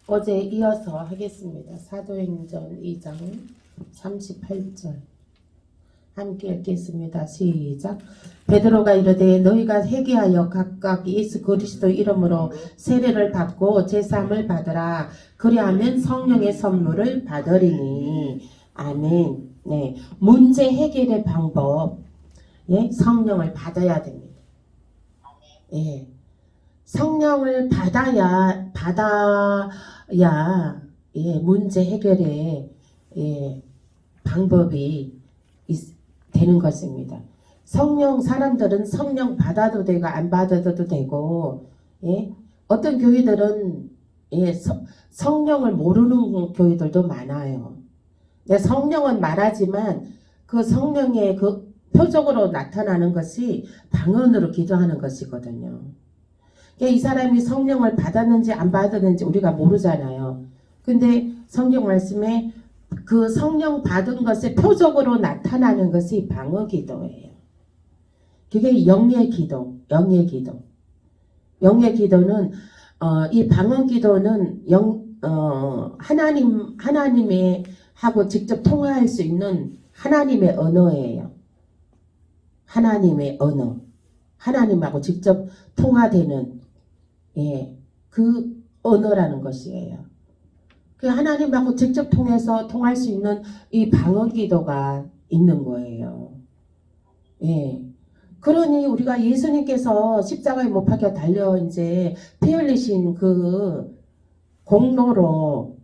어제 이어서 하겠습니다. 사도행전 2장 38절 함께 읽겠습니다. 시작. 베드로가 이르되 너희가 회개하여 각각 예수 그리스도 이름으로 세례를 받고 제사함을 받으라. 그리하면 성령의 선물을 받으리니. 아멘. 네, 문제 해결의 방법. 예, 성령을 받아야 됩니다. 예. 성령을 받아야 예, 문제 해결의 예, 방법이 되는 것입니다. 사람들은 성령 받아도 되고 안 받아도 되고, 예, 어떤 교회들은 예, 성령을 모르는 교회들도 많아요. 성령은 말하지만 그 성령의 그 표적으로 나타나는 것이 방언으로 기도하는 것이거든요. 이 사람이 성령을 받았는지 안 받았는지 우리가 모르잖아요. 근데 성경 말씀에 그 성령 받은 것의 표적으로 나타나는 것이 방언 기도예요. 그게 영의 기도, 영의 기도. 영의 기도는 이 방언 기도는 하나님의 하고 직접 통화할 수 있는 하나님의 언어예요. 하나님의 언어. 하나님하고 직접 통화되는 예, 그 언어라는 것이에요. 그 하나님하고 직접 통할 수 있는 이 방언 기도가 있는 거예요. 예. 그러니 우리가 예수님께서 십자가에 못 박혀 달려 이제 피 흘리신 그 공로로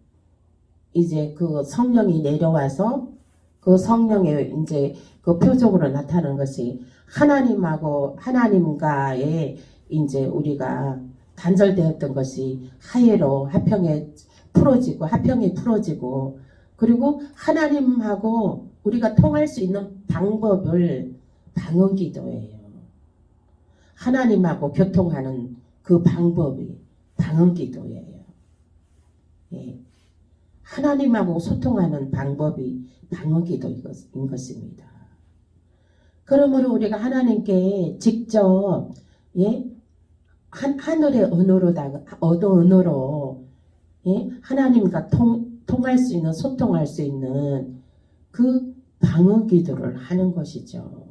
이제 그 성령이 내려와서 그 성령의 이제 그 표적으로 나타나는 것이 하나님과의 이제 우리가 단절되었던 것이 하예로 화평이 풀어지고 그리고 하나님하고 우리가 통할 수 있는 방법을 방언 기도예요. 하나님하고 교통하는 그 방법이 방언 기도예요. 예. 하나님하고 소통하는 방법이 방언 기도인 것입니다. 그러므로 우리가 하나님께 직접 예? 하늘의 언어로 예? 하나님과 통할 수 있는 소통할 수 있는 그 방언 기도를 하는 것이죠.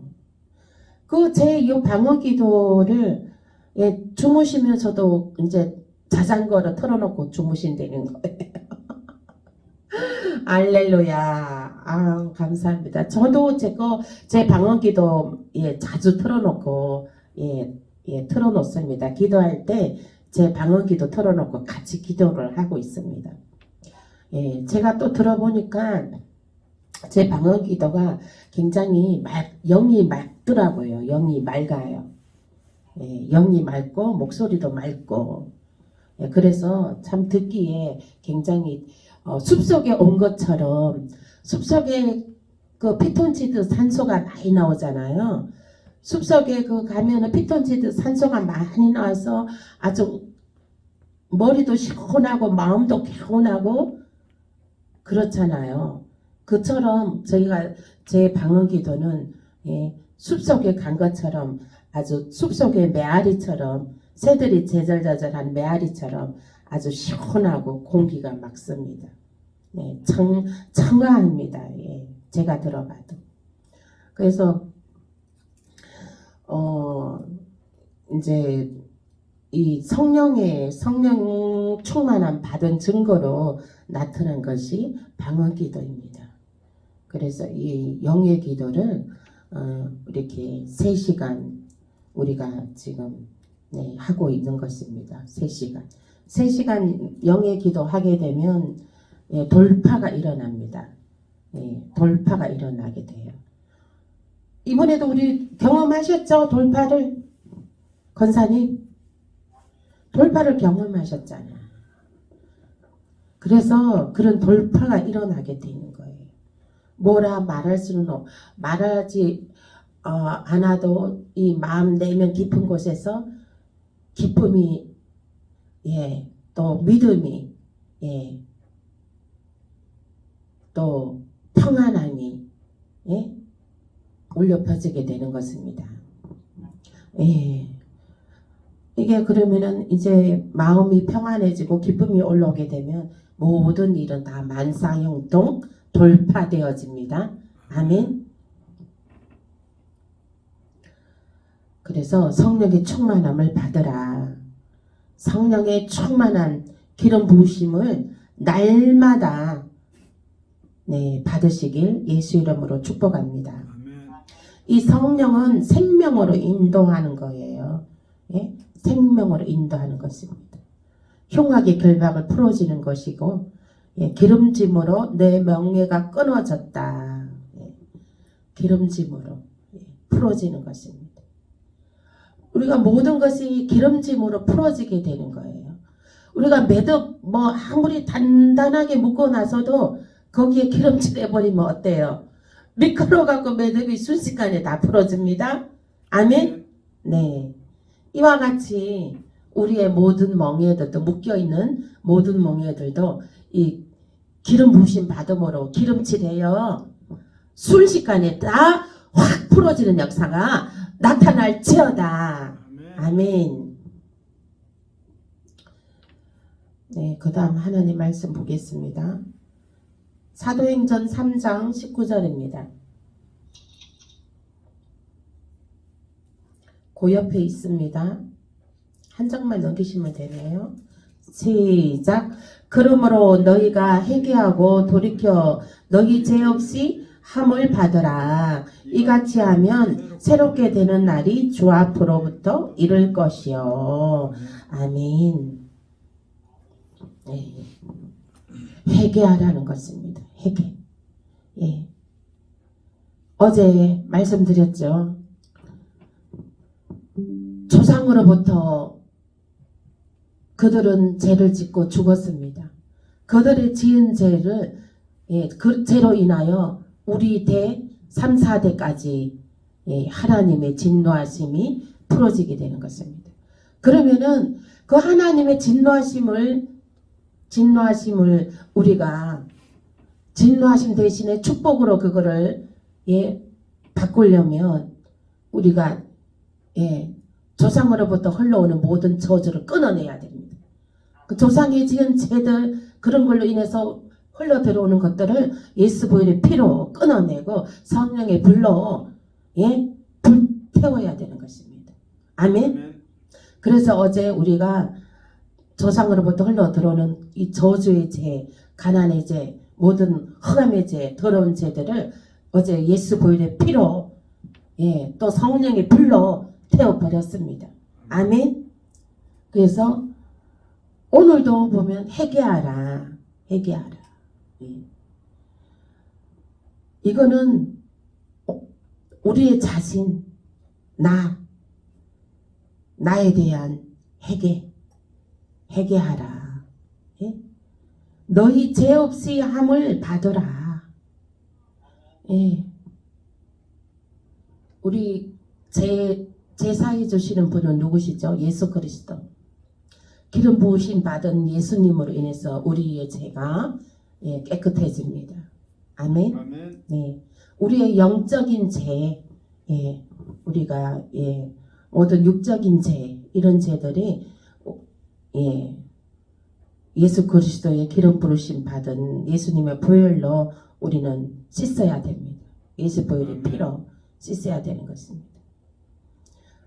이 방언 기도를 예, 주무시면서도 이제 자전거를 틀어놓고 주무신다는 거예요. 알렐루야. 아, 감사합니다. 저도 제 방언 기도 예, 자주 틀어놓고 틀어놓습니다. 기도할 때 제 방언 기도 틀어놓고 같이 기도를 하고 있습니다. 예, 제가 또 들어보니까 제 방언 기도가 굉장히 영이 맑더라고요. 영이 맑아요. 예, 영이 맑고 목소리도 맑고 예, 그래서 참 듣기에 굉장히 숲속에 온 것처럼 숲속에 그 피톤치드 산소가 많이 나오잖아요. 숲속에 가면은 피톤치드 산소가 많이 나와서 아주 머리도 시원하고 마음도 개운하고 그렇잖아요. 그처럼 제 방언 기도는 예, 숲속에 간 것처럼 아주 숲속의 메아리처럼 새들이 제절제절한 메아리처럼 아주 시원하고 공기가 맑습니다. 네, 청아합니다. 예, 제가 들어봐도. 그래서 이제 이 성령 충만함 받은 증거로 나타난 것이 방언 기도입니다. 그래서 이 영의 기도를 이렇게 3시간 우리가 지금 네, 하고 있는 것입니다. 3시간 영의 기도 하게 되면 예, 돌파가 일어납니다. 예, 돌파가 일어나게 돼요. 이번에도 우리 경험하셨죠? 돌파를 권사님 돌파를 경험하셨잖아요. 그래서 그런 돌파가 일어나게 되는 거예요. 뭐라 말할 수는 말하지 않아도 이 마음 내면 깊은 곳에서 기쁨이 예, 또 믿음이 예, 또 평안함이 예, 울려 퍼지게 되는 것입니다. 예. 이게 그러면은 이제 마음이 평안해지고 기쁨이 올라오게 되면 모든 일은 다 만사형통 돌파되어집니다. 아멘. 그래서 성령의 충만함을 받으라. 성령의 충만한 기름 부으심을 날마다 받으시길 예수 이름으로 축복합니다. 이 성령은 생명으로 인도하는 거예요. 예? 생명으로 인도하는 것입니다. 흉악의 결박을 풀어주는 것이고, 예, 기름짐으로 내 명예가 끊어졌다. 예, 기름짐으로 풀어지는 것입니다. 우리가 모든 것이 기름짐으로 풀어지게 되는 거예요. 우리가 매듭 아무리 단단하게 묶어놔서도 거기에 기름칠 해버리면 어때요? 미끄러워갖고 매듭이 순식간에 다 풀어집니다. 아멘? 네. 이와 같이 우리의 모든 멍에들도 묶여있는 모든 멍에들도 이 기름 부으심 받음으로 기름칠해요. 순식간에 다 확 풀어지는 역사가 나타날지어다. 아멘. 네, 그 다음 하나님 말씀 보겠습니다. 사도행전 3장 19절입니다. 그 옆에 있습니다. 한 장만 넘기시면 되네요. 시작. 그러므로 너희가 회개하고 돌이켜 너희 죄 없이 함을 받으라. 이같이 하면 새롭게 되는 날이 주 앞으로부터 이를 것이요. 아멘. 네. 회개하라는 것입니다. 회개. 예. 어제 말씀드렸죠. 조상으로부터 그들은 죄를 짓고 죽었습니다. 그들의 지은 죄를 그 죄로 인하여 우리 대 3, 4대까지 하나님의 진노하심이 풀어지게 되는 것입니다. 그러면은 그 하나님의 진노하심을 우리가 진노하심 대신에 축복으로 그거를 바꾸려면 우리가 조상으로부터 흘러오는 모든 저주를 끊어내야 됩니다. 그 조상이 지은 죄들 그런 걸로 인해서 흘러 들어오는 것들을 예수 보혈의 피로 끊어내고 성령의 불로 불태워야 되는 것입니다. 아멘. 그래서 어제 우리가 조상으로부터 흘러 들어오는 이 저주의 죄, 가난의 죄, 모든 흑암의 죄, 더러운 죄들을 어제 예수 보혈의 피로 또 성령의 불로 태워버렸습니다. 아멘. 그래서 오늘도 보면 회개하라. 회개하라. 이거는 우리의 자신, 나에 대한 회개하라. 예? 너희 죄 없이 함을 받으라. 예. 우리 제사해 주시는 분은 누구시죠? 예수 그리스도. 기름 부으심 받은 예수님으로 인해서 우리의 죄가 깨끗해집니다. 아멘. 아멘. 네, 우리의 영적인 죄, 우리가 모든 육적인 죄 이런 죄들이 예수 그리스도의 기름 부으심 받은 예수님의 보혈로 우리는 씻어야 됩니다. 예수 보혈의 피로 씻어야 되는 것입니다.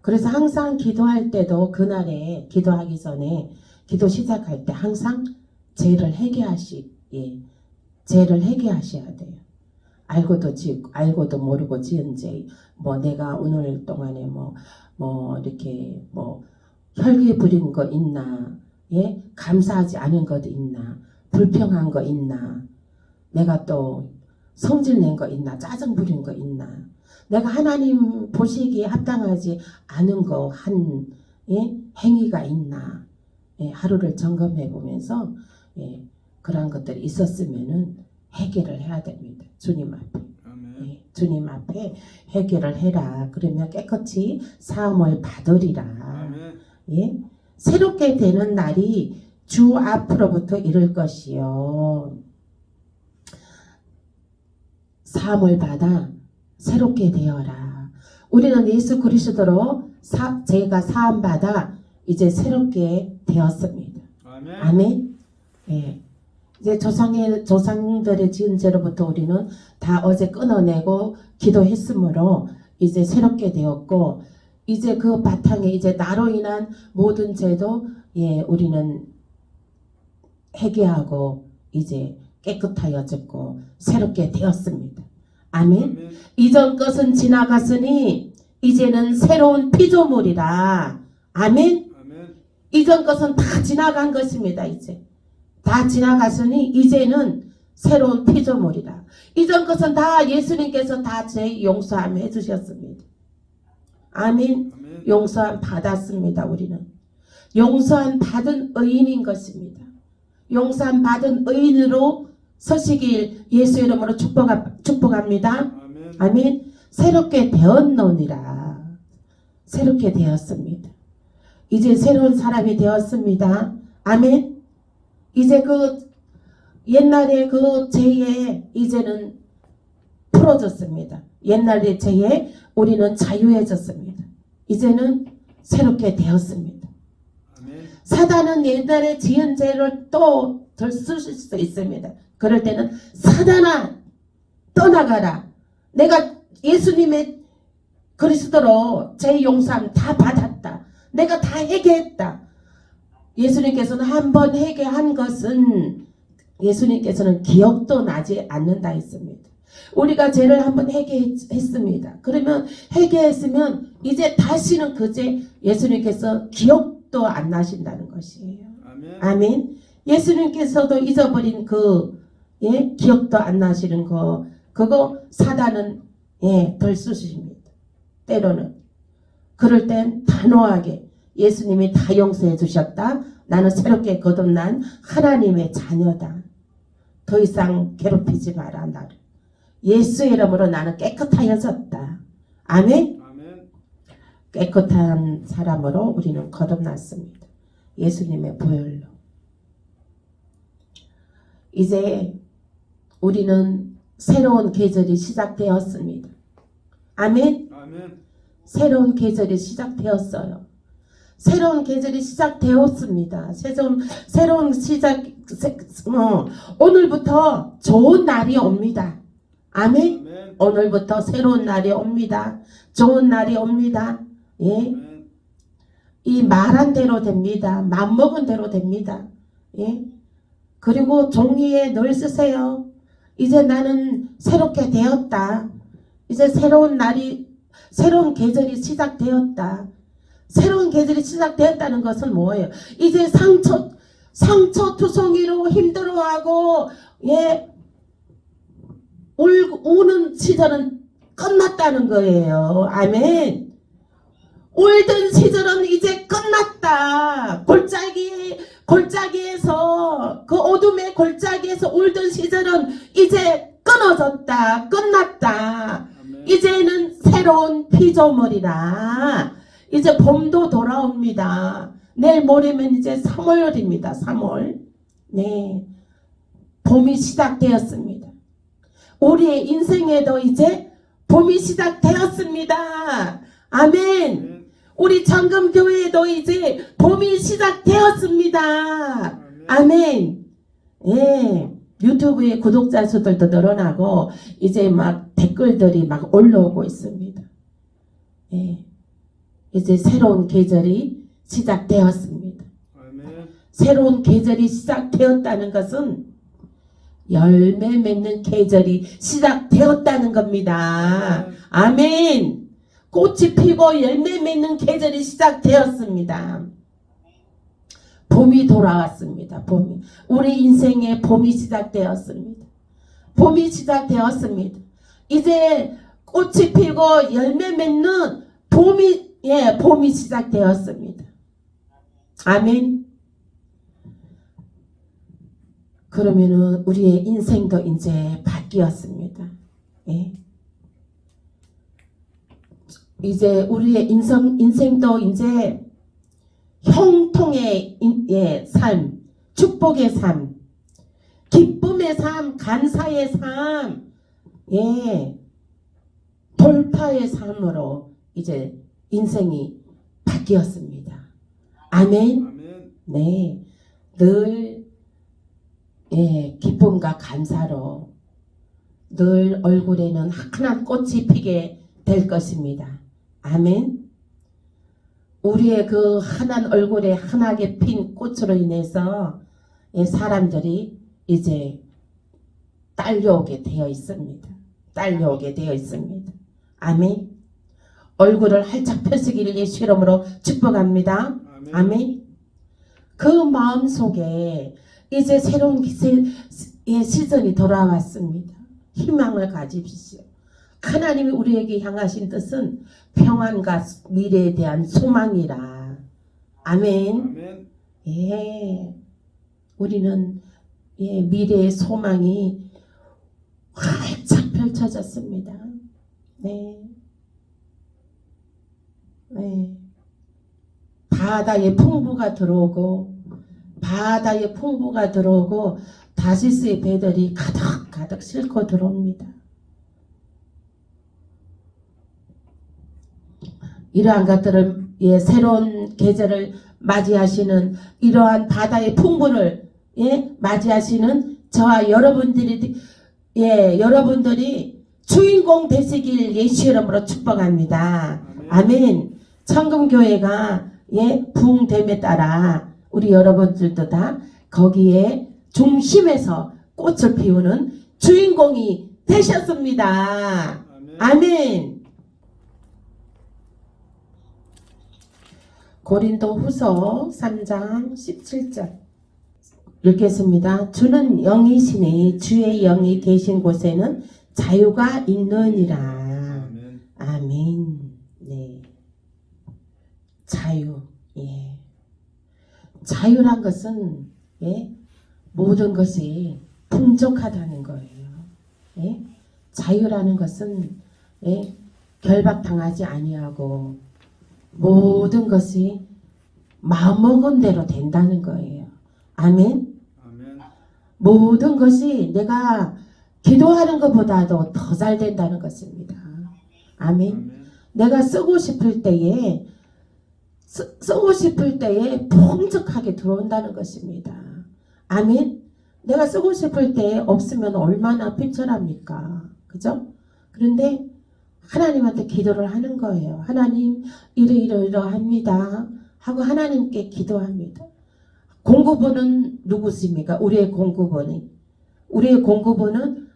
그래서 항상 기도할 때도 그날에 기도하기 전에 기도 시작할 때 항상 죄를 회개하셔야 돼요. 알고도 모르고 지은 죄, 내가 오늘 동안에 이렇게 혈기 부린 거 있나, 감사하지 않은 것 있나, 불평한 거 있나, 내가 또 성질 낸 거 있나, 짜증 부린 거 있나, 내가 하나님 보시기에 합당하지 않은 거 행위가 있나, 하루를 점검해 보면서 그런 것들이 있었으면은 회개를 해야 됩니다. 주님 앞에. 주님 앞에 회개를 해라. 그러면 깨끗이 사함을 받으리라. 새롭게 되는 날이 주 앞으로부터 이를 것이요. 사함을 받아 새롭게 되어라. 우리는 예수 그리스도로 죄가 사함 받아 이제 새롭게 되었습니다. 아멘. 아멘. 예. 이제 조상들의 지은 죄로부터 우리는 다 어제 끊어내고 기도했으므로 이제 새롭게 되었고, 이제 그 바탕에 이제 나로 인한 모든 죄도 우리는 회개하고 이제 깨끗하여졌고 새롭게 되었습니다. 아멘. 아멘. 이전 것은 지나갔으니 이제는 새로운 피조물이라. 아멘. 아멘. 이전 것은 다 지나간 것입니다. 이제 다 지나갔으니 이제는 새로운 피조물이라. 이전 것은 다 예수님께서 다 제 용서함 해주셨습니다. 아멘. 아멘. 용서함 받았습니다. 우리는 용서함 받은 의인인 것입니다. 용서함 받은 의인으로 서시길 예수 이름으로 축복합니다. 아멘. 아멘. 새롭게 되었노니라. 새롭게 되었습니다. 이제 새로운 사람이 되었습니다. 아멘. 이제 그 옛날에 그 죄에 이제는 풀어졌습니다. 옛날의 죄에 우리는 자유해졌습니다. 이제는 새롭게 되었습니다. 아멘. 사단은 옛날에 지은 죄를 또 덜 쓰실 수 있습니다. 그럴 때는 사단아 떠나가라. 내가 예수님의 그리스도로 죄 용서함 다 받았다. 내가 다 회개했다. 예수님께서는 한 번 회개한 것은 예수님께서는 기억도 나지 않는다 했습니다. 우리가 죄를 한번 회개했습니다. 그러면 회개했으면 이제 다시는 그 죄 예수님께서 기억도 안 나신다는 것이에요. 아멘. 아멘. 예수님께서도 잊어버린 그 기억도 안 나시는 거 그거 사단은 덜 쓰십니다. 때로는 그럴 땐 단호하게 예수님이 다 용서해 주셨다. 나는 새롭게 거듭난 하나님의 자녀다. 더 이상 괴롭히지 마라 나를. 예수의 이름으로 나는 깨끗하여졌다. 아멘. 아멘. 깨끗한 사람으로 우리는 거듭났습니다. 예수님의 보혈로. 이제 우리는 새로운 계절이 시작되었습니다. 아멘. 아멘. 새로운 계절이 시작되었어요. 새로운 계절이 시작되었습니다. 새로운 시작, 오늘부터 좋은 날이 옵니다. 아멘. 아멘. 오늘부터 새로운 날이 옵니다. 좋은 날이 옵니다. 예. 아멘. 이 말한 대로 됩니다. 맘먹은 대로 됩니다. 예. 그리고 종이에 늘 쓰세요. 이제 나는 새롭게 되었다. 이제 새로운 계절이 시작되었다. 새로운 계절이 시작되었다는 것은 뭐예요? 이제 상처투성이로 힘들어하고 우는 시절은 끝났다는 거예요. 아멘. 울던 시절은 이제 끝났다. 골짜기에서 그 어둠의 골짜기에서 울던 시절은 이제 끊어졌다. 끝났다. 아멘. 이제는 새로운 피조물이라. 이제 봄도 돌아옵니다. 내일 모레면 이제 3월입니다. 3월. 네. 봄이 시작되었습니다. 우리의 인생에도 이제 봄이 시작되었습니다. 아멘. 우리 정금교회에도 이제 봄이 시작되었습니다. 아멘. 예. 유튜브에 구독자 수들도 늘어나고 이제 막 댓글들이 막 올라오고 있습니다. 예. 이제 새로운 계절이 시작되었습니다. 아멘. 새로운 계절이 시작되었다는 것은 열매 맺는 계절이 시작되었다는 겁니다. 아멘. 꽃이 피고 열매 맺는 계절이 시작되었습니다. 봄이 돌아왔습니다. 봄이. 우리 인생에 봄이 시작되었습니다. 봄이 시작되었습니다. 이제 꽃이 피고 열매 맺는 봄이 시작되었습니다. 아멘. 그러면은 우리의 인생도 이제 바뀌었습니다. 예. 이제 우리의 인생도 이제 형통의 삶, 축복의 삶, 기쁨의 삶, 감사의 삶, 돌파의 삶으로 이제 인생이 바뀌었습니다. 아멘. 아멘. 네, 늘 기쁨과 감사로 늘 얼굴에는 환한 꽃이 피게 될 것입니다. 아멘. 우리의 그 환한 얼굴에 환하게 핀 꽃으로 인해서 사람들이 이제 딸려오게 되어 있습니다. 딸려오게 되어 있습니다. 아멘. 얼굴을 활짝 펴시기를 예수 이름으로 축복합니다. 아멘. 아멘. 그 마음 속에 이제 새로운 시즌이 돌아왔습니다. 희망을 가지십시오. 하나님이 우리에게 향하신 뜻은 평안과 미래에 대한 소망이라. 아멘. 아멘. 예, 우리는 미래의 소망이 활짝 펼쳐졌습니다. 네, 네. 바다의 풍부가 들어오고 다시스의 배들이 가득 싣고 들어옵니다. 이러한 것들을 새로운 계절을 맞이하시는 이러한 바다의 풍부를 맞이하시는 저와 여러분들이 주인공 되시길 예수 이름으로 축복합니다. 아멘. 천금교회가 부흥됨에 따라 우리 여러분들도 다 거기에 중심에서 꽃을 피우는 주인공이 되셨습니다. 아멘. 고린도후서 3장 17절 읽겠습니다. 주는 영이시니 주의 영이 계신 곳에는 자유가 있느니라. 아멘. 아멘. 네. 자유. 자유란 것은 모든 것이 풍족하다는 거예요. 자유라는 것은 결박당하지 아니하고 모든 것이 마음먹은 대로 된다는 거예요. 아멘. 아멘. 모든 것이 내가 기도하는 것보다도 더 잘 된다는 것입니다. 아멘. 아멘. 내가 쓰고 싶을 때에 풍족하게 들어온다는 것입니다. 아멘. 내가 쓰고 싶을 때 없으면 얼마나 삐쳐납니까? 그죠? 그런데 하나님한테 기도를 하는 거예요. 하나님 이러이러합니다 하고 하나님께 기도합니다. 공급원은 누구십니까? 우리의 공급원은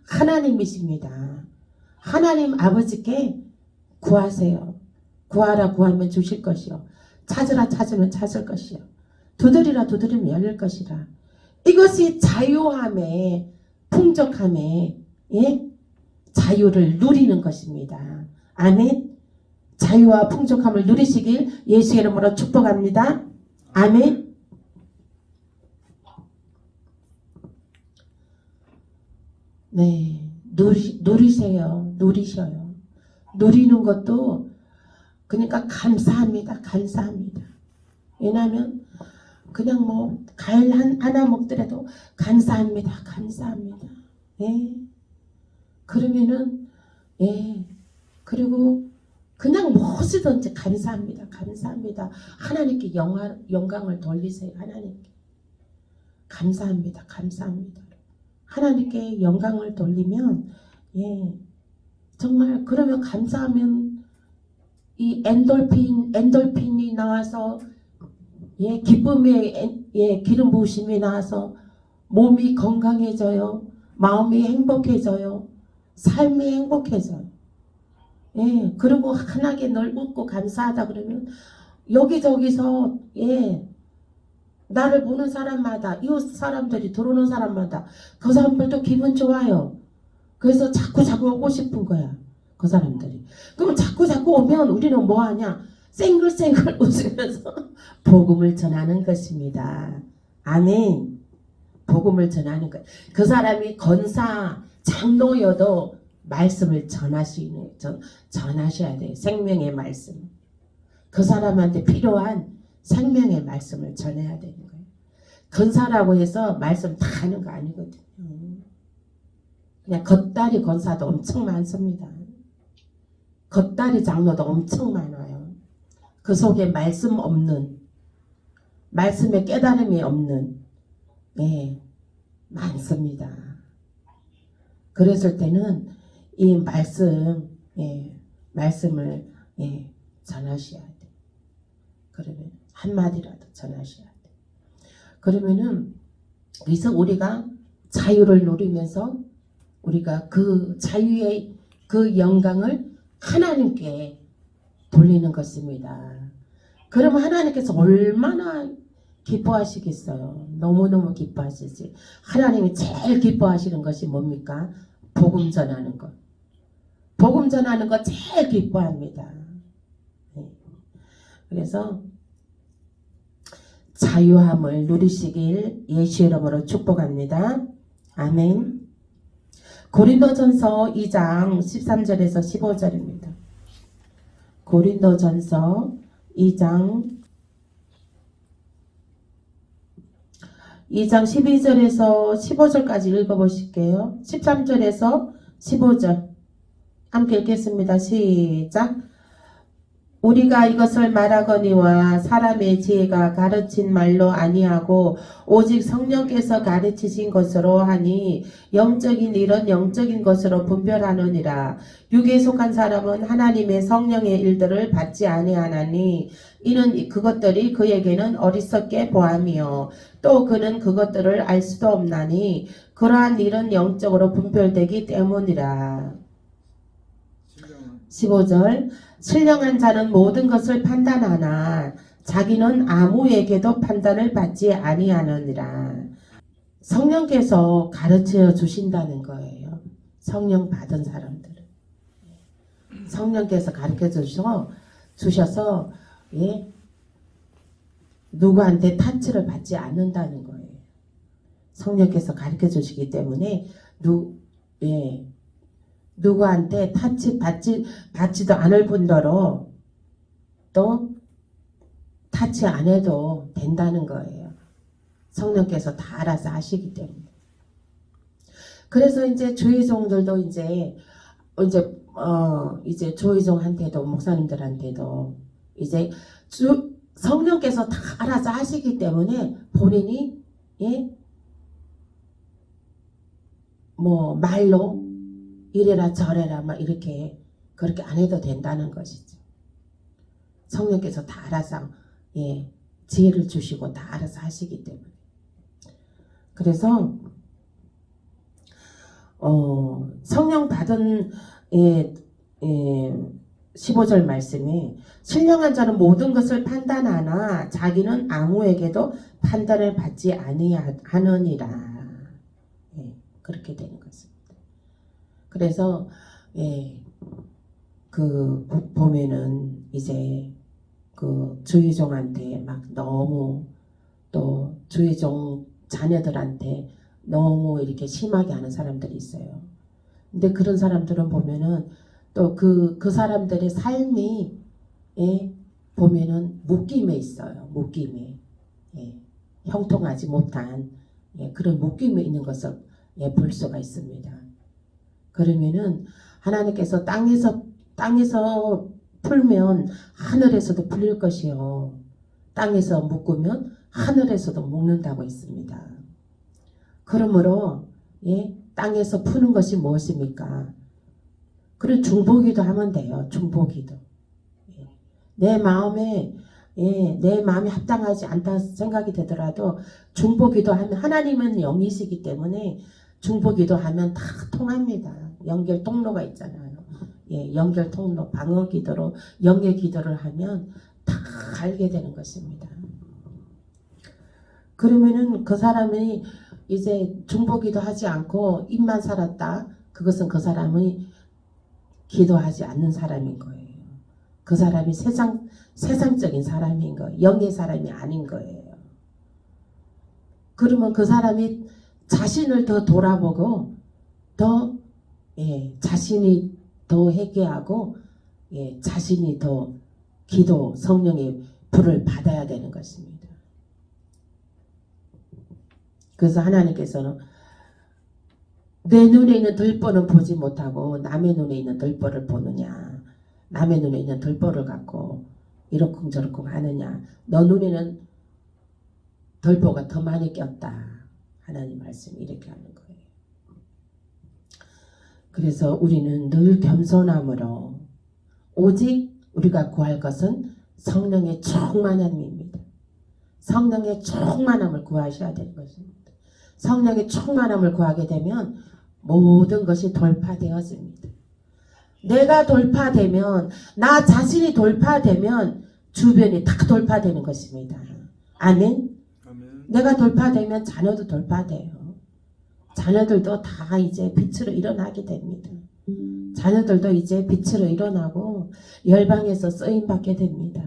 하나님이십니다. 하나님 아버지께 구하세요. 구하라 구하면 주실 것이요. 찾으라 찾으면 찾을 것이요. 두드리라 두드리면 열릴 것이라. 이것이 자유함에 풍족함에 자유를 누리는 것입니다. 아멘. 자유와 풍족함을 누리시길 예수 이름으로 축복합니다. 아멘. 네, 누리세요. 누리셔요. 누리는 것도 그러니까 감사합니다. 왜냐하면 그냥 과일 하나 먹더라도 감사합니다. 그러면은 그리고 그냥 무엇이든지 감사합니다. 하나님께 영광을 돌리세요. 하나님께 감사합니다. 하나님께 영광을 돌리면 정말 그러면 감사하면 이 엔돌핀이 나와서 기쁨의 기름 부으심이 나와서 몸이 건강해져요. 마음이 행복해져요. 삶이 행복해져요. 그리고 환하게 넓고 감사하다 그러면 여기저기서 나를 보는 사람마다 이웃 사람들이 들어오는 사람마다 그 사람들도 기분 좋아요. 그래서 자꾸 오고 싶은 거야. 그 사람들이. 그럼 자꾸 오면 우리는 뭐하냐? 쌩글쌩글 웃으면서 복음을 전하는 것입니다. 아멘. 복음을 전하는 것. 그 사람이 권사, 장로여도 말씀을 전하셔야 돼요. 생명의 말씀. 그 사람한테 필요한 생명의 말씀을 전해야 되는 거예요. 권사라고 해서 말씀 다 하는 거 아니거든요. 그냥 겉다리 권사도 엄청 많습니다. 겉다리 장로도 엄청 많아요. 그 속에 말씀 없는 말씀에 깨달음이 없는 예, 많습니다. 그랬을 때는 이 말씀을 전하셔야 돼. 그러면 한마디라도 전하셔야 돼. 그러면은 그래서 우리가 자유를 누리면서 우리가 그 자유의 그 영광을 하나님께 돌리는 것입니다. 그러면 하나님께서 얼마나 기뻐하시겠어요. 너무너무 기뻐하시지. 하나님이 제일 기뻐하시는 것이 뭡니까? 복음 전하는 것. 복음 전하는 것 제일 기뻐합니다. 그래서 자유함을 누리시길 예수 이름으로 축복합니다. 아멘. 고린도전서 2장 13절에서 15절입니다. 고린도전서 2장 12절에서 15절까지 읽어보실게요. 13절에서 15절 함께 읽겠습니다. 시작. 우리가 이것을 말하거니와 사람의 지혜가 가르친 말로 아니하고 오직 성령께서 가르치신 것으로 하니 영적인 일은 영적인 것으로 분별하느니라. 육에 속한 사람은 하나님의 성령의 일들을 받지 아니하나니 이는 그것들이 그에게는 어리석게 보함이요 또 그는 그것들을 알 수도 없나니 그러한 일은 영적으로 분별되기 때문이라. 15절. 신령한 자는 모든 것을 판단하나 자기는 아무에게도 판단을 받지 아니하느니라. 성령께서 가르쳐 주신다는 거예요. 성령 받은 사람들은 성령께서 가르쳐 주셔서 누구한테 타치를 받지 않는다는 거예요. 성령께서 가르쳐 주시기 때문에 누구한테 타치 받지도 않을 뿐더러 또 타치 안 해도 된다는 거예요. 성령께서 다 알아서 하시기 때문에. 그래서 이제 주의종들도 이제 주의종한테도 목사님들한테도 이제 성령께서 다 알아서 하시기 때문에 본인이 뭐 말로 이래라 저래라 막 이렇게 그렇게 안 해도 된다는 것이죠. 성령께서 다 알아서 지혜를 주시고 다 알아서 하시기 때문에. 그래서 성령 받은 15절 말씀에 신령한 자는 모든 것을 판단하나 자기는 아무에게도 판단을 받지 아니하느니라. 그렇게 되는 것입니다. 그래서 보면은 이제 그 주의종한테 막 너무 또 주의종 자녀들한테 너무 이렇게 심하게 하는 사람들이 있어요. 근데 그런 사람들은 보면은 또 그 사람들의 삶이 보면은 묶임에 있어요. 묶임에 형통하지 못한 그런 묶임에 있는 것을 볼 수가 있습니다. 그러면은 하나님께서 땅에서 풀면 하늘에서도 풀릴 것이요 땅에서 묶으면 하늘에서도 묶는다고 했습니다. 그러므로 땅에서 푸는 것이 무엇입니까? 그리고 중보기도 하면 돼요. 중보기도. 내 마음이 합당하지 않다 생각이 되더라도 중보기도 하면 하나님은 영이시기 때문에 중보기도 하면 다 통합니다. 연결 통로가 있잖아요. 연결 통로, 방어 기도로 영의 기도를 하면 다 알게 되는 것입니다. 그러면은 그 사람이 이제 중보기도 하지 않고 입만 살았다. 그것은 그 사람이 기도하지 않는 사람인 거예요. 그 사람이 세상적인 사람인 거예요. 영의 사람이 아닌 거예요. 그러면 그 사람이 자신을 더 돌아보고 더 자신이 더 회개하고 자신이 더 기도 성령의 불을 받아야 되는 것입니다. 그래서 하나님께서는 내 눈에 있는 들보는 보지 못하고 남의 눈에 있는 들보를 보느냐, 남의 눈에 있는 들보를 갖고 이러쿵저러쿵 하느냐, 너 눈에는 덜보가 더 많이 꼈다. 하나님 말씀이 이렇게 하는 거예요. 그래서 우리는 늘 겸손함으로 오직 우리가 구할 것은 성령의 충만함입니다. 성령의 충만함을 구하셔야 되는 것입니다. 성령의 충만함을 구하게 되면 모든 것이 돌파되어집니다. 내가 돌파되면, 나 자신이 돌파되면 주변이 다 돌파되는 것입니다. 아멘. 내가 돌파되면 자녀도 돌파돼요. 자녀들도 다 이제 빛으로 일어나게 됩니다. 자녀들도 이제 빛으로 일어나고 열방에서 쓰임 받게 됩니다.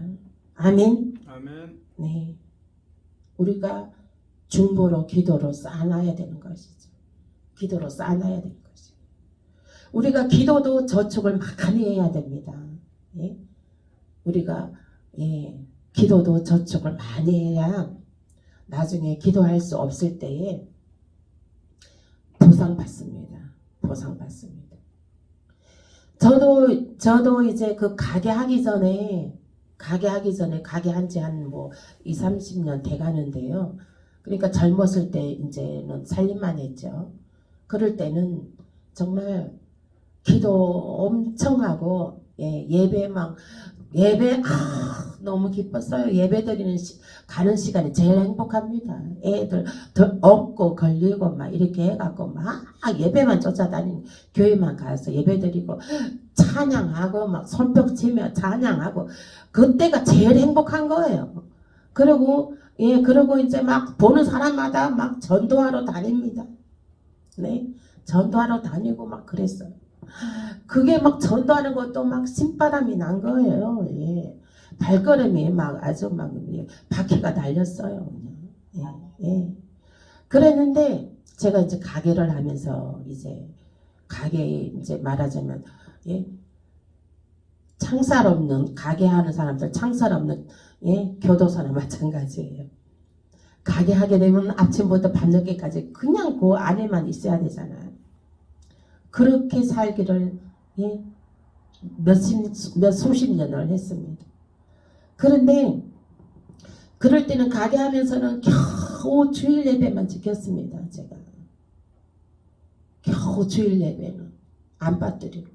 아멘. 아멘. 네. 우리가 중보로 기도로 쌓아놔야 되는 것이죠. 기도로 쌓아놔야 되는 것이죠. 우리가 기도도 저축을 많이 해야 됩니다. 예? 우리가 기도도 저축을 많이 해야 나중에 기도할 수 없을 때에 보상받습니다. 보상받습니다. 저도 이제 그 가게 하기 전에 가게 한 지 한 뭐 20, 30년 돼 가는데요. 그러니까 젊었을 때 이제는 살림만 했죠. 그럴 때는 정말 기도 엄청 하고 예배 너무 기뻤어요. 예배 드리는 가는 시간이 제일 행복합니다. 애들 업고 걸리고 막 이렇게 해갖고 막 예배만 쫓아다니는, 교회만 가서 예배 드리고 찬양하고 막 손뼉 치며 찬양하고 그때가 제일 행복한 거예요. 그리고 이제 막 보는 사람마다 막 전도하러 다닙니다. 네, 전도하러 다니고 막 그랬어요. 그게 막 전도하는 것도 막 신바람이 난 거예요. 예. 발걸음이 막 아주 막 바퀴가 달렸어요. 그랬는데 제가 이제 가게를 하면서 이제 말하자면 창살 없는 가게 하는 사람들, 창살 없는 교도소나 마찬가지예요. 가게 하게 되면 아침부터 밤늦게까지 그냥 그 안에만 있어야 되잖아요. 그렇게 살기를 수십 년을 했습니다. 그런데 그럴 때는 가게 하면서는 겨우 주일 예배만 지켰습니다. 제가 겨우 주일 예배는 안 빠뜨리고,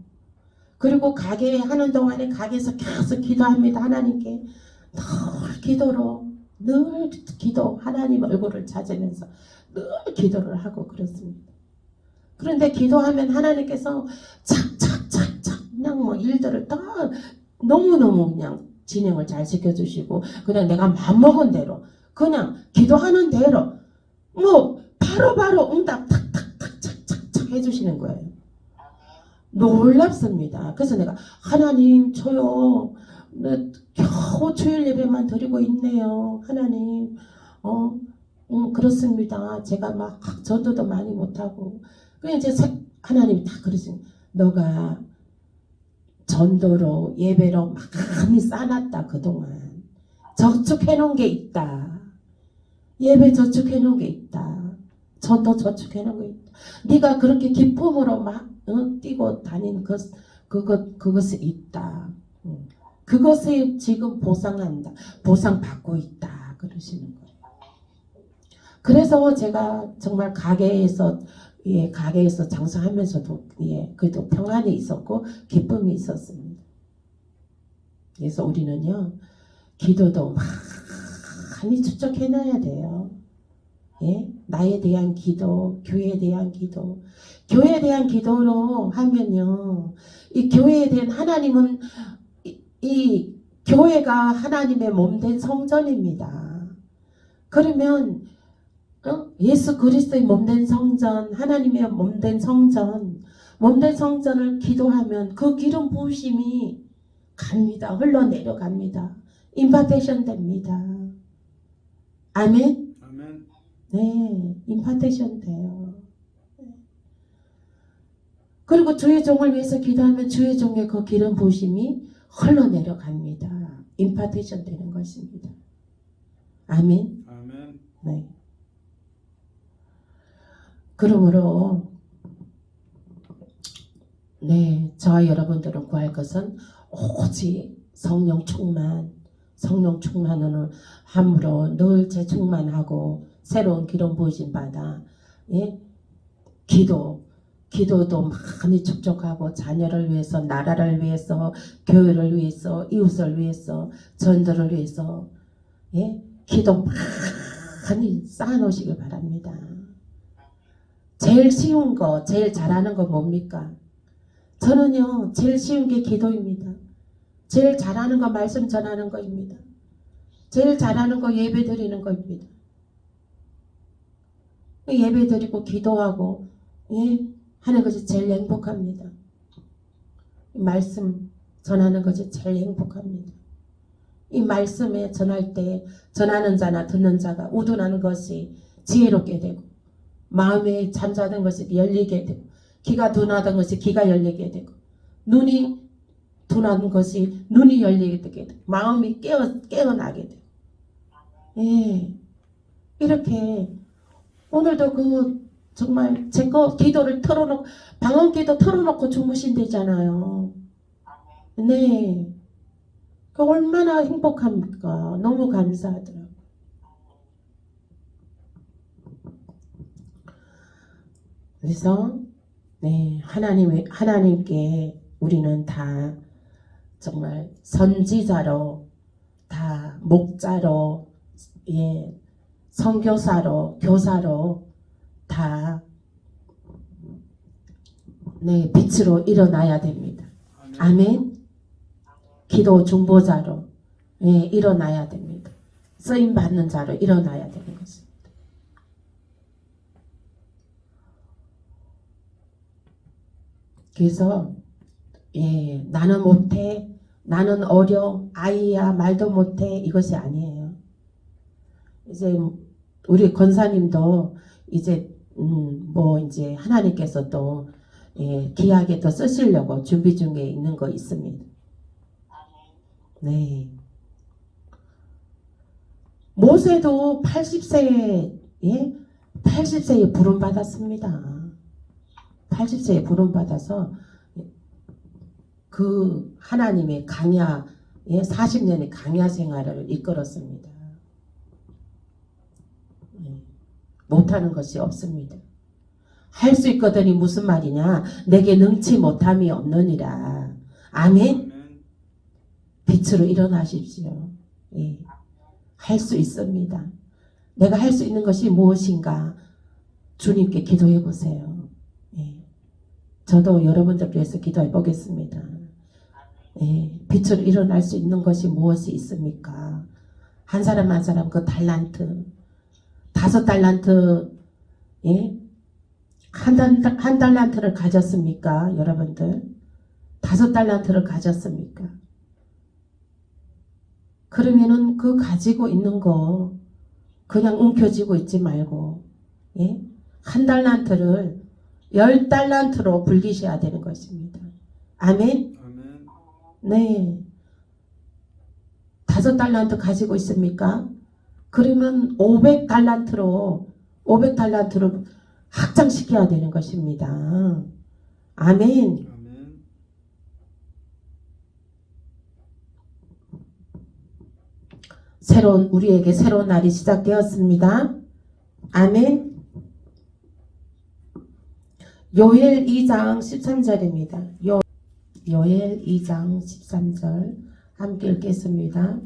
그리고 가게 하는 동안에 가게에서 계속 기도합니다. 하나님께 늘 기도, 하나님 얼굴을 찾으면서 늘 기도를 하고 그렇습니다. 그런데 기도하면 하나님께서 착착착착 그냥 뭐 일들을 다 너무너무 그냥 진행을 잘 시켜주시고, 그냥 내가 맘먹은 대로 그냥 기도하는 대로 뭐 바로바로 응답 탁탁탁 착착착 해주시는 거예요. 놀랍습니다. 그래서 내가 하나님 저요 겨우 주일 예배만 드리고 있네요. 하나님 그렇습니다. 제가 막 전도도 많이 못하고. 그냥 이제 하나님이 다 그러시는, 너가 전도로 예배로 많이 쌓아놨다. 그동안 저축해 놓은 게 있다. 예배 저축해 놓은 게 있다. 전도 저축해 놓은 게 있다. 네가 그렇게 기쁨으로 막 뛰고 다닌 그것이 있다. 그것에 지금 보상받고 있다. 그러시는 거예요. 그래서 제가 정말 가게에서 장사하면서도 그래도 평안이 있었고 기쁨이 있었습니다. 그래서 우리는요, 기도도 많이 축적해놔야 돼요. 나에 대한 기도, 교회에 대한 기도. 교회에 대한 기도로 하면요, 이 교회에 대한 하나님은 이 교회가 하나님의 몸된 성전입니다. 그러면 예수 그리스도의 몸된 성전, 하나님의 몸된 성전을 기도하면 그 기름 부으심이 갑니다. 흘러내려갑니다. 임파테이션 됩니다. 아멘? 아멘. 네, 임파테이션 돼요. 그리고 주의 종을 위해서 기도하면 주의 종의 그 기름 부으심이 흘러내려갑니다. 임파테이션 되는 것입니다. 아멘? 아멘. 네. 그러므로 저와 여러분들은 구할 것은 오직 성령 충만, 성령 충만을 함으로 늘 재충만하고 새로운 기름 부으심 받아 예? 기도도 많이 촉촉하고 자녀를 위해서, 나라를 위해서, 교회를 위해서, 이웃을 위해서, 전도를 위해서 예? 기도 많이 쌓아놓으시길 바랍니다. 제일 쉬운 거, 제일 잘하는 거 뭡니까? 저는요 제일 쉬운 게 기도입니다. 제일 잘하는 거 말씀 전하는 거입니다. 제일 잘하는 거 예배 드리는 거입니다. 예배 드리고 기도하고 예? 하는 것이 제일 행복합니다. 말씀 전하는 것이 제일 행복합니다. 이 말씀에 전할 때 전하는 자나 듣는 자가 우둔하는 것이 지혜롭게 되고 마음에 잠자던 것이 열리게 되고 귀가 둔하던 것이 귀가 열리게 되고 눈이 둔한 것이 눈이 열리게 되고 마음이 깨어나게 되고 예. 이렇게 오늘도 그 정말 제 거 기도를 틀어놓고 방언기도 틀어놓고 주무신대잖아요. 네. 그 얼마나 행복합니까? 너무 감사하더라고요. 그래서 네, 하나님께 우리는 다 정말 선지자로, 다 목자로, 예, 선교사로, 교사로 다 네, 빛으로 일어나야 됩니다. 아멘. 기도 중보자로 예, 일어나야 됩니다. 쓰임 받는 자로 일어나야 되는 것입니다. 그래서 예, 나는 못해, 나는 어려, 아이야 말도 못해 이것이 아니에요. 이제 우리 권사님도 이제 이제 하나님께서 또 예, 귀하게 더 쓰시려고 준비 중에 있는 거 있습니다. 네. 모세도 80세에 예? 80세에 부름 받았습니다. 80세에 부름 받아서 그 하나님의 강야 40년의 강야 생활을 이끌었습니다. 못하는 것이 없습니다. 할 수 있거든이 무슨 말이냐? 내게 능치 못함이 없느니라. 아멘. 빛으로 일어나십시오. 예. 할 수 있습니다. 내가 할 수 있는 것이 무엇인가? 주님께 기도해 보세요. 예. 저도 여러분들 위해서 기도해 보겠습니다. 예. 빛으로 일어날 수 있는 것이 무엇이 있습니까? 한 사람 한 사람 그 달란트, 5달란트, 예? 한 달란트를 가졌습니까? 여러분들 5달란트를 가졌습니까? 그러면은 그 가지고 있는 거 그냥 움켜쥐고 있지 말고 예? 한 달란트를 10달란트로 불리셔야 되는 것입니다. 아멘? 아멘. 네. 5달란트 가지고 있습니까? 그러면 500달란트로 확장시켜야 되는 것입니다. 아멘. 아멘. 우리에게 새로운 날이 시작되었습니다. 아멘. 요엘 2장 13절입니다. 요엘 2장 13절 함께 읽겠습니다.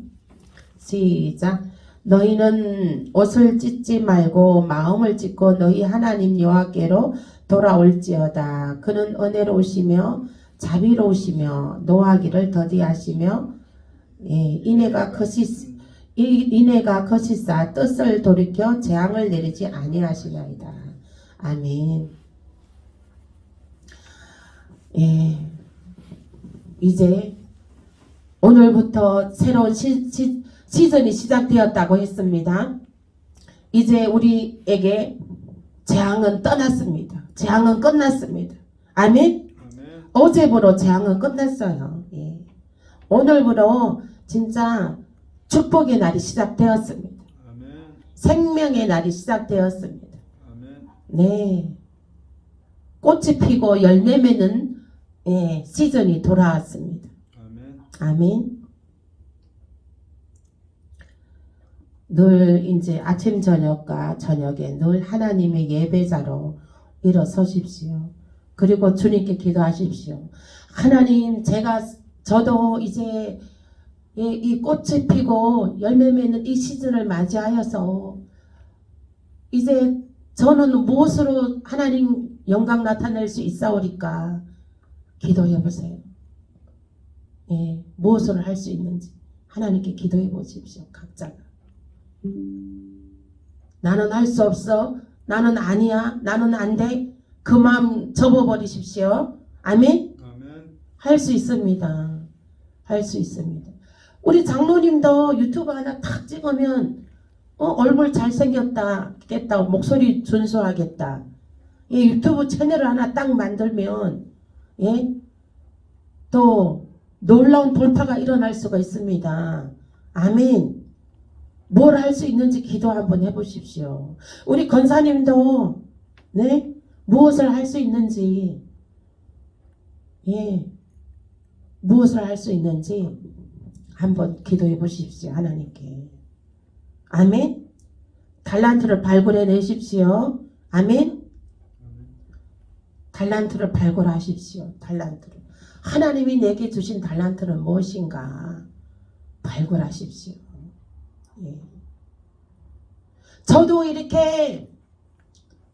시작. 너희는 옷을 찢지 말고 마음을 찢고 너희 하나님 여호와께로 돌아올지어다. 그는 은혜로우시며 자비로우시며 노하기를 더디하시며 인애가 거시사 뜻을 돌이켜 재앙을 내리지 아니하시나이다. 아멘. 예, 이제 오늘부터 새로운 시즌이 시작되었다고 했습니다. 이제 우리에게 재앙은 떠났습니다. 재앙은 끝났습니다. 아멘? 아멘. 어제부로 재앙은 끝났어요. 예. 오늘부로 진짜 축복의 날이 시작되었습니다. 아멘. 생명의 날이 시작되었습니다. 아멘. 네. 꽃이 피고 열매 맺는 시즌이 돌아왔습니다. 아멘. 아멘. 늘 이제 아침 저녁과 저녁에 늘 하나님의 예배자로 일어서십시오. 그리고 주님께 기도하십시오. 하나님, 저도 이제 이 꽃이 피고 열매 맺는 이 시즌을 맞이하여서 이제 저는 무엇으로 하나님 영광 나타낼 수 있사오리까? 기도해 보세요. 예, 무엇을 할 수 있는지 하나님께 기도해 보십시오. 각자가. 나는 할 수 없어. 나는 아니야. 나는 안 돼. 그 마음 접어버리십시오. 아멘? 아멘. 할 수 있습니다. 할 수 있습니다. 우리 장로님도 유튜브 하나 탁 찍으면 얼굴 잘생겼다, 목소리 준수하겠다. 예, 유튜브 채널을 하나 딱 만들면 예, 또 놀라운 돌파가 일어날 수가 있습니다. 아멘. 뭘 할 수 있는지 기도 한번 해보십시오. 우리 권사님도 네, 무엇을 할 수 있는지 예, 무엇을 할 수 있는지 한번 기도해 보십시오. 하나님께. 아멘. 달란트를 발굴해 내십시오. 아멘. 달란트를 발굴하십시오. 달란트를. 하나님이 내게 주신 달란트는 무엇인가 발굴하십시오. 예. 저도 이렇게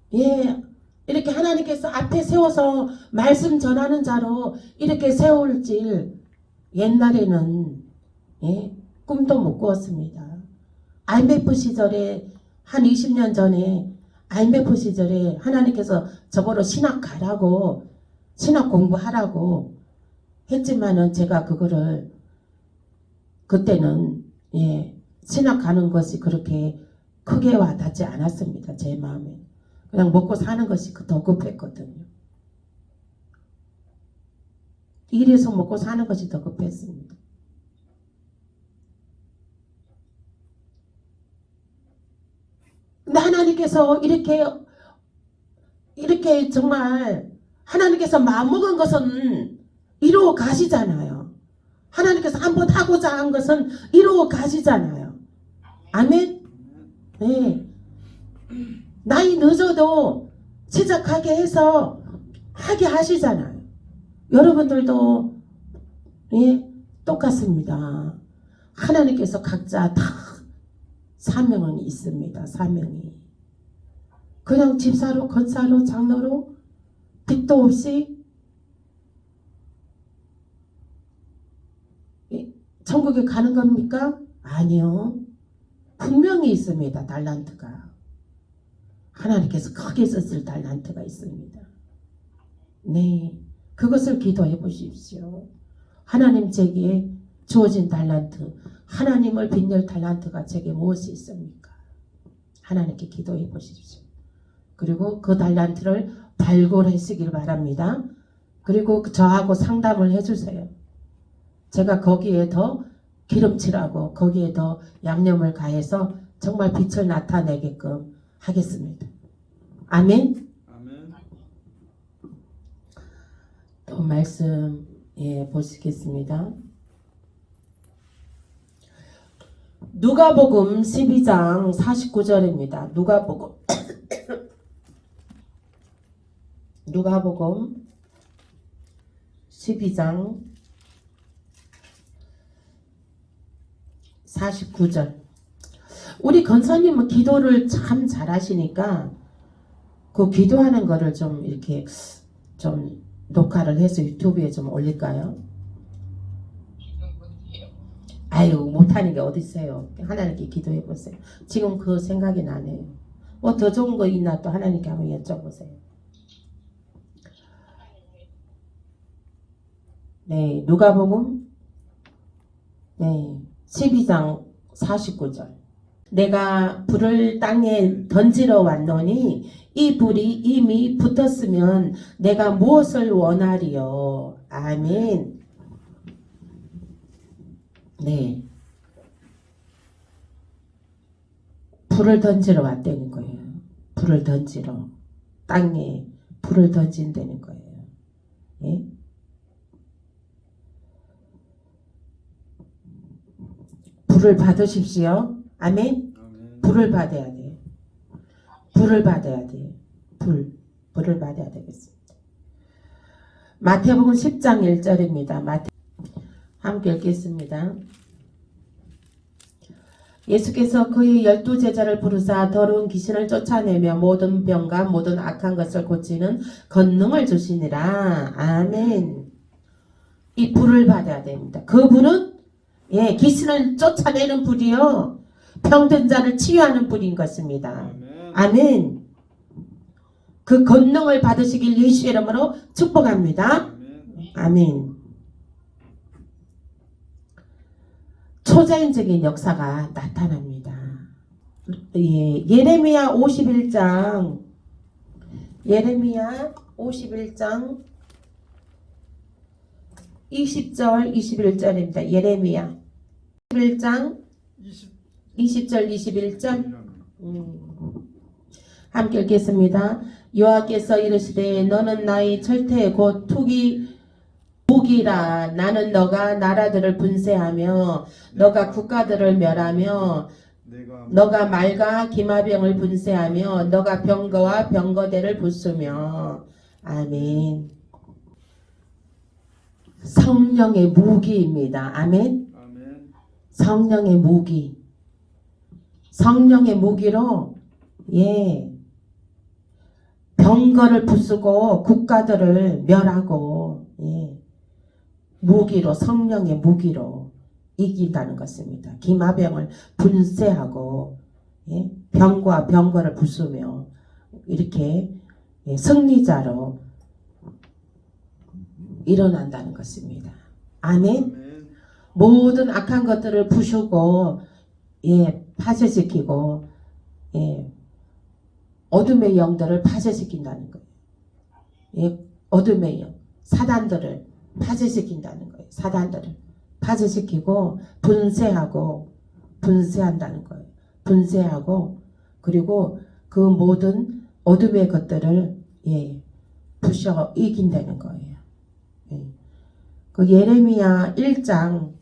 이렇게 하나님께서 앞에 세워서 말씀 전하는 자로 이렇게 세울지 옛날에는 꿈도 못 꾸었습니다. IMF 시절에 한 20년 전에 IMF 시절에 하나님께서 저보러 신학 가라고 신학 공부하라고 했지만은 제가 그거를 그때는 신학 가는 것이 그렇게 크게 와닿지 않았습니다. 제 마음에. 그냥 먹고 사는 것이 더 급했거든요. 일해서 먹고 사는 것이 더 급했습니다. 근데 하나님께서 이렇게 정말 하나님께서 마음먹은 것은 이루어 가시잖아요. 하나님께서 한번 하고자 한 것은 이루어 가시잖아요. 아멘? 네. 나이 늦어도 시작하게 해서 하게 하시잖아요. 여러분들도 똑같습니다. 하나님께서 각자 다 사명은 있습니다. 사명이. 그냥 집사로, 권사로, 장로로 빚도 없이 천국에 가는 겁니까? 아니요. 분명히 있습니다. 달란트가. 하나님께서 크게 썼을 달란트가 있습니다. 네. 그것을 기도해 보십시오. 하나님 제게 주어진 달란트, 하나님을 빛낼 달란트가 제게 무엇이 있습니까? 하나님께 기도해 보십시오. 그리고 그 달란트를 발굴하시길 바랍니다. 그리고 저하고 상담을 해주세요. 제가 거기에 더 기름칠하고 거기에 더 양념을 가해서 정말 빛을 나타내게끔 하겠습니다. 아멘. 아멘. 또 말씀 보시겠습니다. 누가복음 12장 49절입니다. 누가복음 12장 49절. 우리 권사님은 기도를 참 잘하시니까 그 기도하는 거를 좀 이렇게 좀 녹화를 해서 유튜브에 좀 올릴까요? 아유, 못하는 게 어디 있어요. 하나님께 기도해 보세요. 지금 그 생각이 나네요. 뭐 더 좋은 거 있나 또 하나님께 한번 여쭤보세요. 네, 누가복음 12장 49절. 내가 불을 땅에 던지러 왔노니 이 불이 이미 붙었으면 내가 무엇을 원하리요. 아멘. 네. 불을 던지러 왔다는 거예요. 불을 던지러. 땅에 불을 던진다는 거예요. 예? 불을 받으십시오. 아멘. 아멘. 불을 받아야 돼. 불을 받아야 돼. 불을 받아야 되겠습니다. 마태복음 10장 1절입니다. 함께 읽겠습니다. 예수께서 그의 12제자를 부르사 더러운 귀신을 쫓아내며 모든 병과 모든 악한 것을 고치는 권능을 주시니라. 아멘. 이 불을 받아야 됩니다. 그 불은 귀신을 쫓아내는 불이요, 병든 자를 치유하는 불인 것입니다. 아멘. 그 권능을 받으시길 예수의 이름으로 축복합니다. 아멘. 초자연적인 역사가 나타납니다. 예레미야 51장 20절 21절입니다. 예레미야 11장 20절 21절 함께 읽겠습니다. 여호와께서 이르시되 너는 나의 철퇴 곧 무기라. 나는 너가 나라들을 분쇄하며 너가 국가들을 멸하며 너가 말과 기마병을 분쇄하며 너가 병거와 병거대를 부수며. 아멘. 성령의 무기입니다. 아멘. 성령의 무기. 성령의 무기로 병거를 부수고 국가들을 멸하고 무기로, 성령의 무기로 이긴다는 것입니다. 기마병을 분쇄하고 병과 병거를 부수며 이렇게 승리자로 일어난다는 것입니다. 아멘. 모든 악한 것들을 부수고 파쇄시키고 어둠의 영들을 파쇄시킨다는 거예요. 어둠의 영, 사단들을 파쇄시킨다는 거예요. 사단들을 파쇄시키고 분쇄한다는 거예요. 분쇄하고 그리고 그 모든 어둠의 것들을 부셔 이긴다는 거예요. 그 예레미야 1장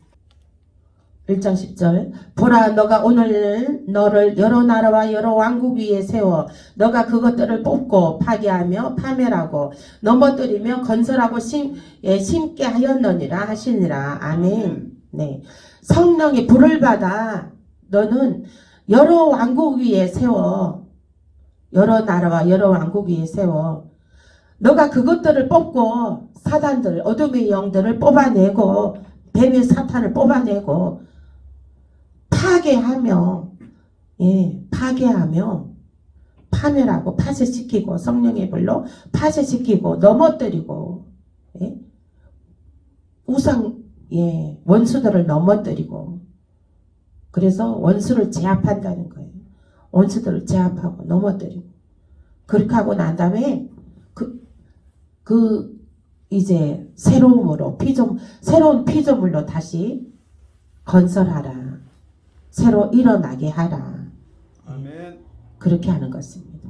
10절 보라 너가 오늘 너를 여러 나라와 여러 왕국 위에 세워 너가 그것들을 뽑고 파괴하며 파멸하고 넘어뜨리며 건설하고 심게 하였느니라 하시니라. 아멘. 네. 성령의 불을 받아 너는 여러 왕국 위에 세워 여러 나라와 여러 왕국 위에 세워 너가 그것들을 뽑고 사단들 어둠의 영들을 뽑아내고 뱀의 사탄을 뽑아내고 파괴하며 파멸하고 파쇄시키고 성령의 불로 파쇄시키고 넘어뜨리고 원수들을 넘어뜨리고 그래서 원수를 제압한다는 거예요. 원수들을 제압하고 넘어뜨리고 그렇게 하고 난 다음에 이제 새로운 피조물로 다시 건설하라. 새로 일어나게 하라. 아멘. 그렇게 하는 것입니다.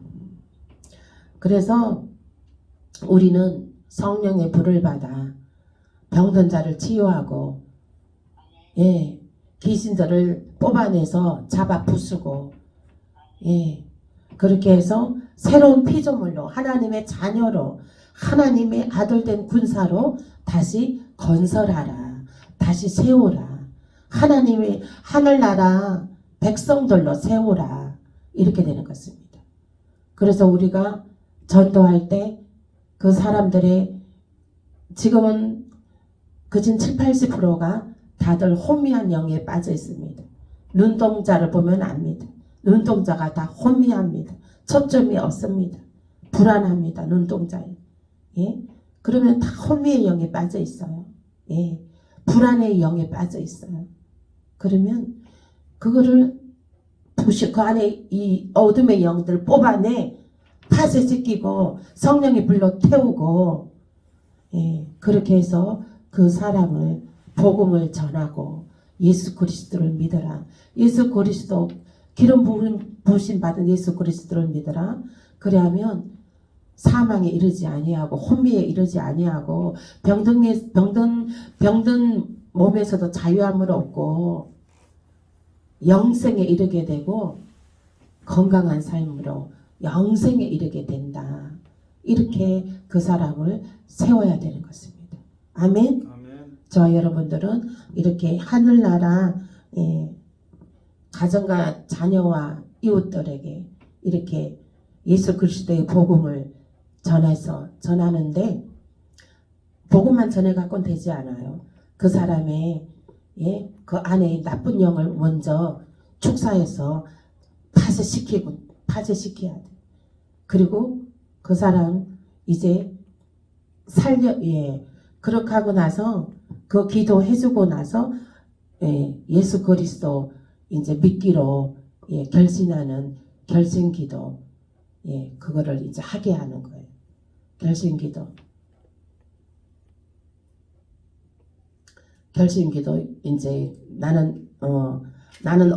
그래서 우리는 성령의 불을 받아 병든 자를 치유하고 귀신들을 뽑아내서 잡아 부수고 그렇게 해서 새로운 피조물로 하나님의 자녀로 하나님의 아들된 군사로 다시 건설하라. 다시 세우라. 하나님의 하늘나라 백성들로 세우라. 이렇게 되는 것입니다. 그래서 우리가 전도할 때 그 사람들의 지금은 그진 70-80%가 다들 혼미한 영에 빠져 있습니다. 눈동자를 보면 압니다. 눈동자가 다 혼미합니다. 초점이 없습니다. 불안합니다. 눈동자에. 그러면 다 혼미의 영에 빠져 있어요. 불안의 영에 빠져 있어요. 그러면 그거를 그 안에 이 어둠의 영들을 뽑아내 파쇄시키고 성령의 불로 태우고 그렇게 해서 그 사람을 복음을 전하고 예수 그리스도를 믿어라. 예수 그리스도 기름 부으심 받은 예수 그리스도를 믿어라. 그래야면 사망에 이르지 아니하고 혼미에 이르지 아니하고 병든 몸에서도 자유함을 얻고 영생에 이르게 되고 건강한 삶으로 영생에 이르게 된다. 이렇게 그 사람을 세워야 되는 것입니다. 아멘. 아멘. 저와 여러분들은 이렇게 하늘나라 가정과 자녀와 이웃들에게 이렇게 예수 그리스도의 복음을 전하는데 복음만 전해갖고는 되지 않아요. 그 사람의 그 안에 나쁜 영을 먼저 축사해서 파쇄시켜야 돼. 그리고 그 사람 이제 그렇게 하고 나서 그 기도해주고 나서 예수 그리스도 이제 믿기로 결심하는 결심기도 그거를 이제 하게 하는 거예요. 결심기도 이제 나는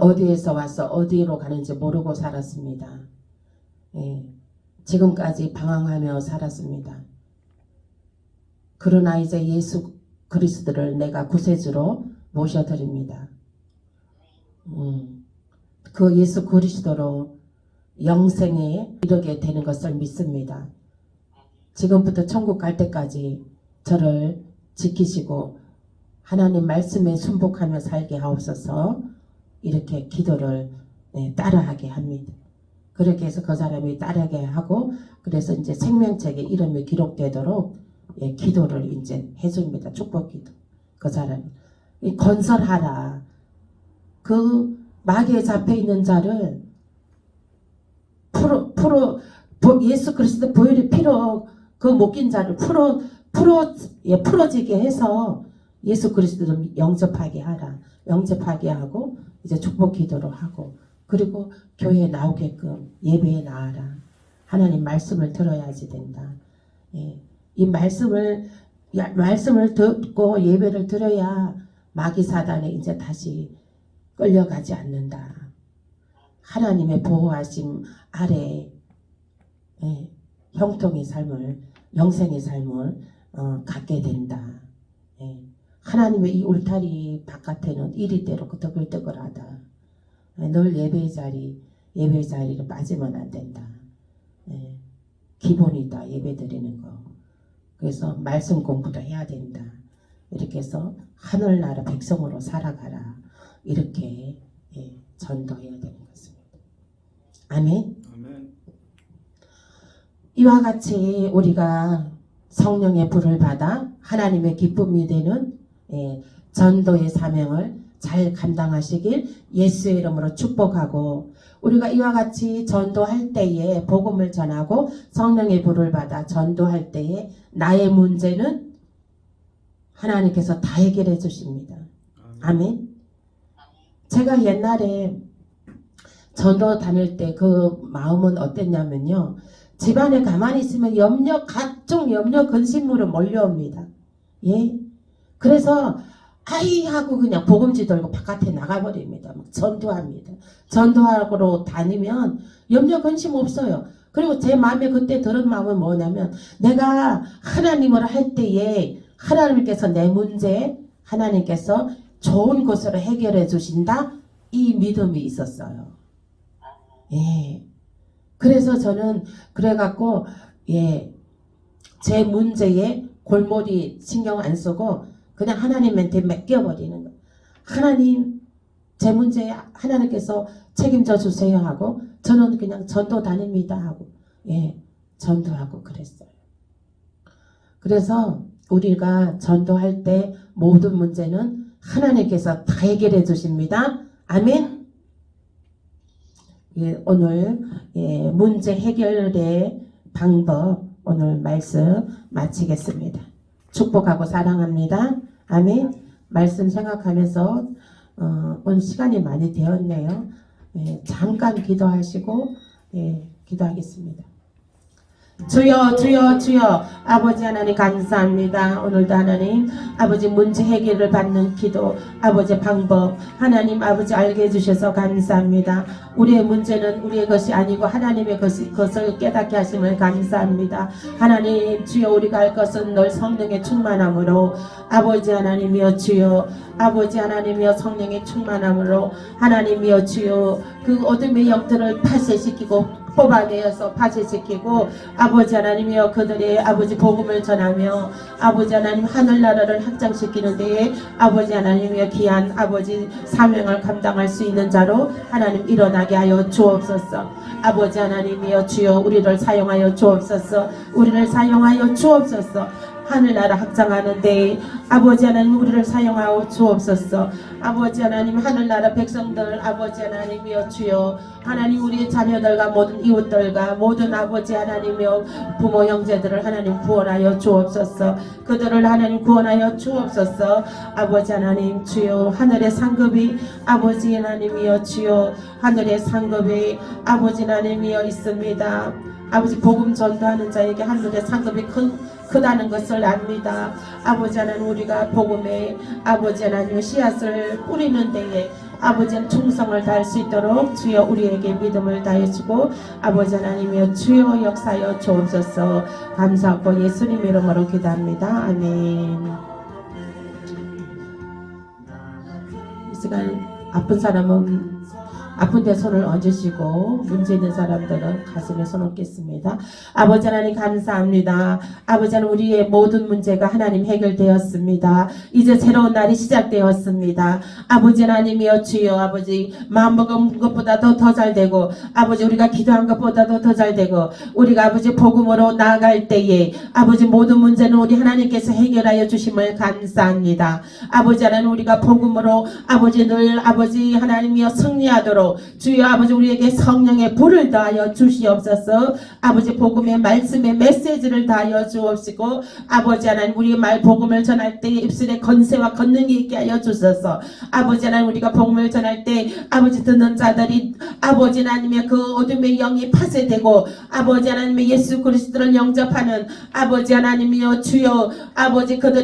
어디에서 와서 어디로 가는지 모르고 살았습니다. 지금까지 방황하며 살았습니다. 그러나 이제 예수 그리스도를 내가 구세주로 모셔드립니다. 그 예수 그리스도로 영생에 이르게 되는 것을 믿습니다. 지금부터 천국 갈 때까지 저를 지키시고 하나님 말씀에 순복하며 살게 하옵소서. 이렇게 기도를 따라하게 합니다. 그렇게 해서 그 사람이 따르게 하고 그래서 이제 생명책에 이름이 기록되도록 기도를 이제 해줍니다. 축복기도. 그 사람이 건설하라. 그 마귀에 잡혀있는 자를 예수 그리스도 보혈의 피로 그 묶인 자를 풀어지게 해서 예수 그리스도를 영접하게 하라. 영접하게 하고 이제 축복 기도를 하고 그리고 교회에 나오게끔 예배에 나와라. 하나님 말씀을 들어야지 된다. 이 말씀을 듣고 예배를 들어야 마귀 사단에 이제 다시 끌려가지 않는다. 하나님의 보호하심 아래 형통의 삶을 영생의 삶을 갖게 된다. 하나님의 이 울타리 바깥에는 이리대로 뜨글뜨글하다. 늘 예배의 자리를 빠지면 안 된다. 기본이다. 예배 드리는 거. 그래서 말씀 공부도 해야 된다. 이렇게 해서 하늘나라 백성으로 살아가라. 이렇게 전도해야 되는 것입니다. 아멘. 아멘. 이와 같이 우리가 성령의 불을 받아 하나님의 기쁨이 되는 전도의 사명을 잘 감당하시길 예수의 이름으로 축복하고 우리가 이와 같이 전도할 때에 복음을 전하고 성령의 불을 받아 전도할 때에 나의 문제는 하나님께서 다 해결해 주십니다. 아멘. 제가 옛날에 전도 다닐 때 그 마음은 어땠냐면요. 집안에 가만히 있으면 각종 염려 근심으로 몰려옵니다. 그래서 하고 그냥 복음지 들고 바깥에 나가버립니다. 막 전도합니다. 전도하러 다니면 염려 근심 없어요. 그리고 제 마음에 그때 들은 마음은 뭐냐면 내가 하나님을 할 때에 하나님께서 내 문제 하나님께서 좋은 것으로 해결해 주신다. 이 믿음이 있었어요. 그래서 저는 그래갖고 제 문제에 골머리 신경 안 쓰고 그냥 하나님한테 맡겨버리는 거예요. 하나님 제 문제 하나님께서 책임져 주세요 하고 저는 그냥 전도 다닙니다 하고 전도하고 그랬어요. 그래서 우리가 전도할 때 모든 문제는 하나님께서 다 해결해 주십니다. 아멘. 오늘 문제 해결의 방법 오늘 말씀 마치겠습니다. 축복하고 사랑합니다. 아멘. 말씀 생각하면서 오늘 시간이 많이 되었네요. 잠깐 기도하시고 기도하겠습니다. 주여 주여 주여 아버지 하나님 감사합니다. 오늘도 하나님 아버지 문제 해결을 받는 기도 아버지 방법 하나님 아버지 알게 해주셔서 감사합니다. 우리의 문제는 우리의 것이 아니고 하나님의 것을 깨닫게 하심을 감사합니다. 하나님 주여 우리가 할 것은 늘 성령의 충만함으로 아버지 하나님이여 주여 아버지 하나님이여 성령의 충만함으로 하나님이여 주여 그 어둠의 영들을 파쇄시키고 뽑아내어서 파쇄시키고 아버지 하나님이여 그들의 아버지 복음을 전하며 아버지 하나님 하늘나라를 확장시키는 데에 아버지 하나님이여 귀한 아버지 사명을 감당할 수 있는 자로 하나님 일어나게 하여 주옵소서. 아버지 하나님이여 주여 우리를 사용하여 주옵소서. 우리를 사용하여 주옵소서. 하늘나라 확장하는 데에 아버지 하나님 우리를 사용하여 주옵소서. 아버지 하나님 하늘나라 백성들 아버지 하나님이여 주여 하나님 우리의 자녀들과 모든 이웃들과 모든 아버지 하나님이여 부모 형제들을 하나님 구원하여 주옵소서. 그들을 하나님 구원하여 주옵소서. 아버지 하나님 주여 하늘의 상급이 아버지 하나님이여 주여 하늘의 상급이 아버지 하나님이여 있습니다. 아버지 복음 전도하는 자에게 하늘의 상급이 크다는 것을 압니다. 아버지 하나님 우리가 복음에 아버지 하나님 씨앗을 뿌리는 데에 아버지는 충성을 다할 수 있도록 주여 우리에게 믿음을 다해주고 아버지 하나님이여 주여 역사여 주옵소서. 감사하고 예수님 이름으로 기도합니다. 아멘. 이 시간 아픈 사람은 아픈 데 손을 얹으시고 문제 있는 사람들은 가슴에 손 얹겠습니다. 아버지 하나님 감사합니다. 아버지 하나님 우리의 모든 문제가 하나님 해결되었습니다. 이제 새로운 날이 시작되었습니다. 아버지 하나님이여 주여 아버지 마음먹은 것보다도 더 잘되고 아버지 우리가 기도한 것보다도 더 잘되고 우리가 아버지 복음으로 나아갈 때에 아버지 모든 문제는 우리 하나님께서 해결하여 주심을 감사합니다. 아버지 하나님 우리가 복음으로 아버지 늘 아버지 하나님이여 승리하도록 주여 아버지 우리에게 성령의 불을 다하여 주시옵소서. 아버지 복음의 말씀의 메시지를 다하여 주옵시고 아버지 하나님 우리의 말 복음을 전할 때 입술에 건세와 권능이 있게 하여 주소서. 아버지 하나님 우리가 복음을 전할 때 아버지 듣는 자들이 아버지 하나님의 그 어둠의 영이 파쇄되고 아버지 하나님의 예수 그리스도를 영접하는 아버지 하나님이여 주여 아버지 그들이